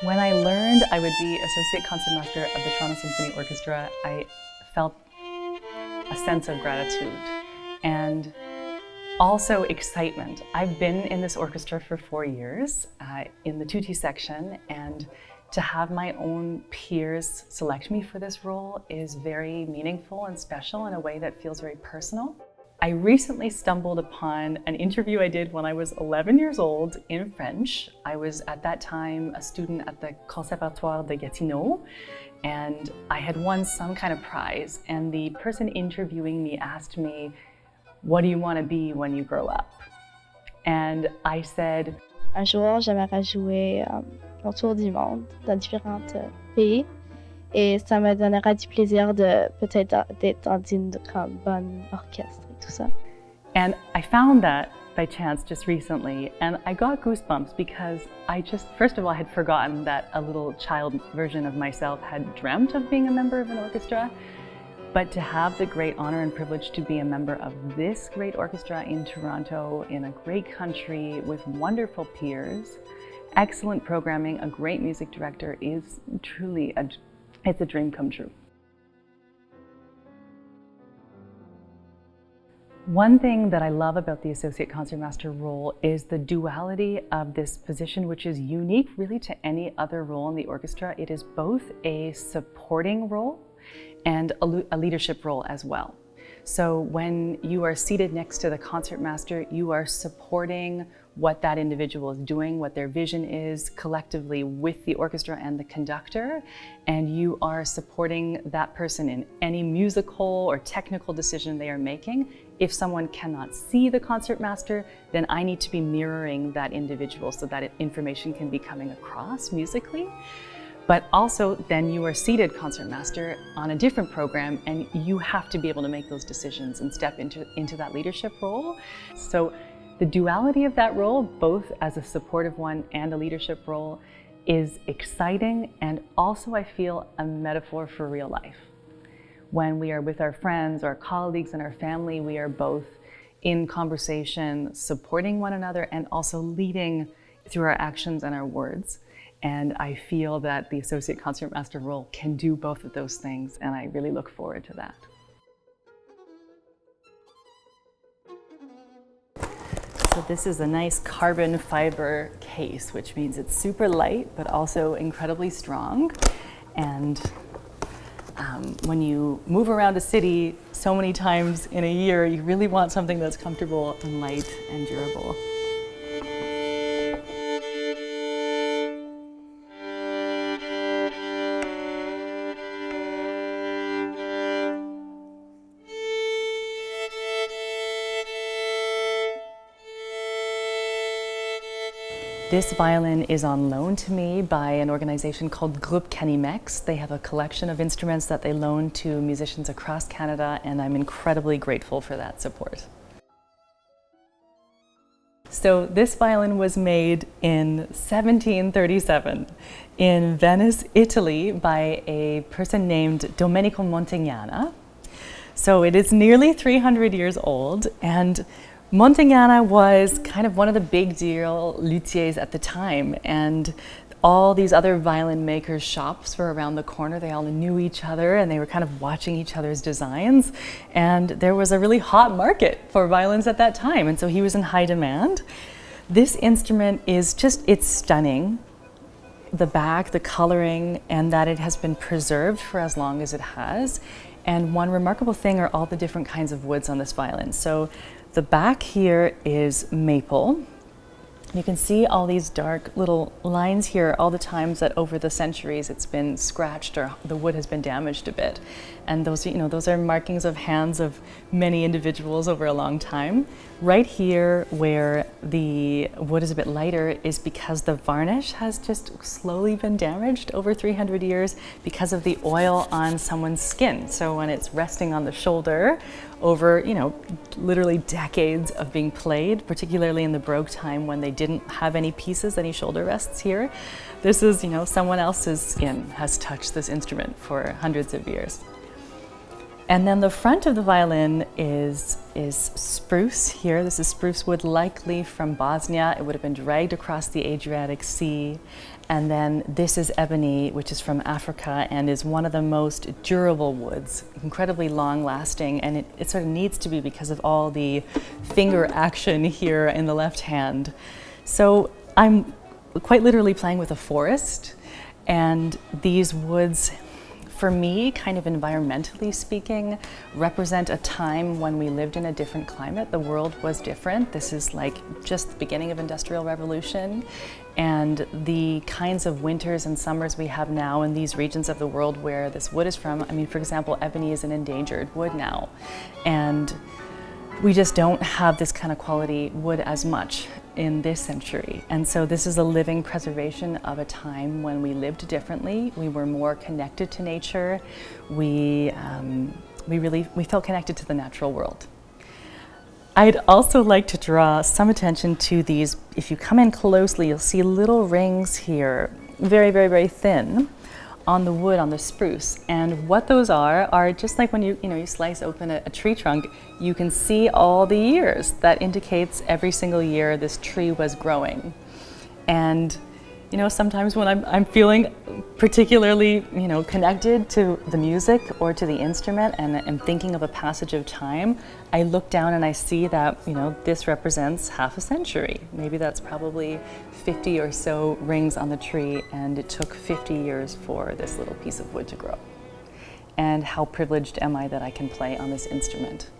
When I learned I would be Associate Concertmaster of the Toronto Symphony Orchestra, I felt a sense of gratitude and also excitement. I've been in this orchestra for 4 years in the tutti section, and to have my own peers select me for this role is very meaningful and special in a way that feels very personal. I recently stumbled upon an interview I did when I was 11 years old in French. I was at that time a student at the Conservatoire de Gatineau, and I had won some kind of prize, and the person interviewing me asked me, "What do you want to be when you grow up?" And I said, Un jour, j'aimerais jouer autour du monde, dans différents pays, et ça me donnerait du plaisir de peut-être d'être dans une bonne orchestre et tout ça. And I found that by chance just recently, and I got goosebumps because I just, first of all, had forgotten that a little child version of myself had dreamt of being a member of an orchestra. But to have the great honor and privilege to be a member of this great orchestra in Toronto, in a great country with wonderful peers, excellent programming, a great music director is truly it's a dream come true. One thing that I love about the Associate Concertmaster role is the duality of this position, which is unique really to any other role in the orchestra. It is both a supporting role and a leadership role as well. So when you are seated next to the concertmaster, you are supporting what that individual is doing, what their vision is collectively with the orchestra and the conductor, and you are supporting that person in any musical or technical decision they are making. If someone cannot see the concertmaster, then I need to be mirroring that individual so that information can be coming across musically. But also then you are seated concertmaster on a different program, and you have to be able to make those decisions and step into that leadership role. So the duality of that role, both as a supportive one and a leadership role, is exciting, and also I feel a metaphor for real life. When we are with our friends, our colleagues, and our family, we are both in conversation, supporting one another, and also leading through our actions and our words. And I feel that the Associate Concertmaster role can do both of those things, and I really look forward to that. So this is a nice carbon fiber case, which means it's super light, but also incredibly strong. And when you move around a city so many times in a year, you really want something that's comfortable and light and durable. This violin is on loan to me by an organization called Groupe Canimex. They have a collection of instruments that they loan to musicians across Canada, and I'm incredibly grateful for that support. So this violin was made in 1737 in Venice, Italy by a person named Domenico Montagnana. So it is nearly 300 years old, and Montagnana was kind of one of the big deal luthiers at the time, and all these other violin makers' shops were around the corner. They all knew each other, and they were kind of watching each other's designs, and there was a really hot market for violins at that time, and so he was in high demand. This instrument is it's stunning. The back, the coloring, and that it has been preserved for as long as it has. And one remarkable thing are all the different kinds of woods on this violin. So the back here is maple. You can see all these dark little lines here, all the times that over the centuries it's been scratched or the wood has been damaged a bit. And those, those are markings of hands of many individuals over a long time. Right here where the wood is a bit lighter is because the varnish has just slowly been damaged over 300 years because of the oil on someone's skin. So when it's resting on the shoulder over, literally decades of being played, particularly in the Baroque time when they didn't have any pieces, any shoulder rests here, this is, someone else's skin has touched this instrument for hundreds of years. And then the front of the violin is spruce here. This is spruce wood, likely from Bosnia. It would have been dragged across the Adriatic Sea. And then this is ebony, which is from Africa and is one of the most durable woods, incredibly long lasting. And it sort of needs to be because of all the finger action here in the left hand. So I'm quite literally playing with a forest, and these woods, for me, kind of environmentally speaking, represent a time when we lived in a different climate. The world was different. This is like just the beginning of Industrial Revolution, and the kinds of winters and summers we have now in these regions of the world where this wood is from. I mean, for example, ebony is an endangered wood now, and we just don't have this kind of quality wood as much in this century. And so this is a living preservation of a time when we lived differently. We were more connected to nature. We felt connected to the natural world. I'd also like to draw some attention to these. If you come in closely, you'll see little rings here, very, very, very thin, on the wood, on the spruce. And what those are just like when you slice open a tree trunk, you can see all the years. That indicates every single year this tree was growing. And sometimes when I'm feeling particularly connected to the music or to the instrument and I'm thinking of a passage of time, I look down and I see that this represents half a century. Maybe that's probably 50 or so rings on the tree, and it took 50 years for this little piece of wood to grow. And how privileged am I that I can play on this instrument.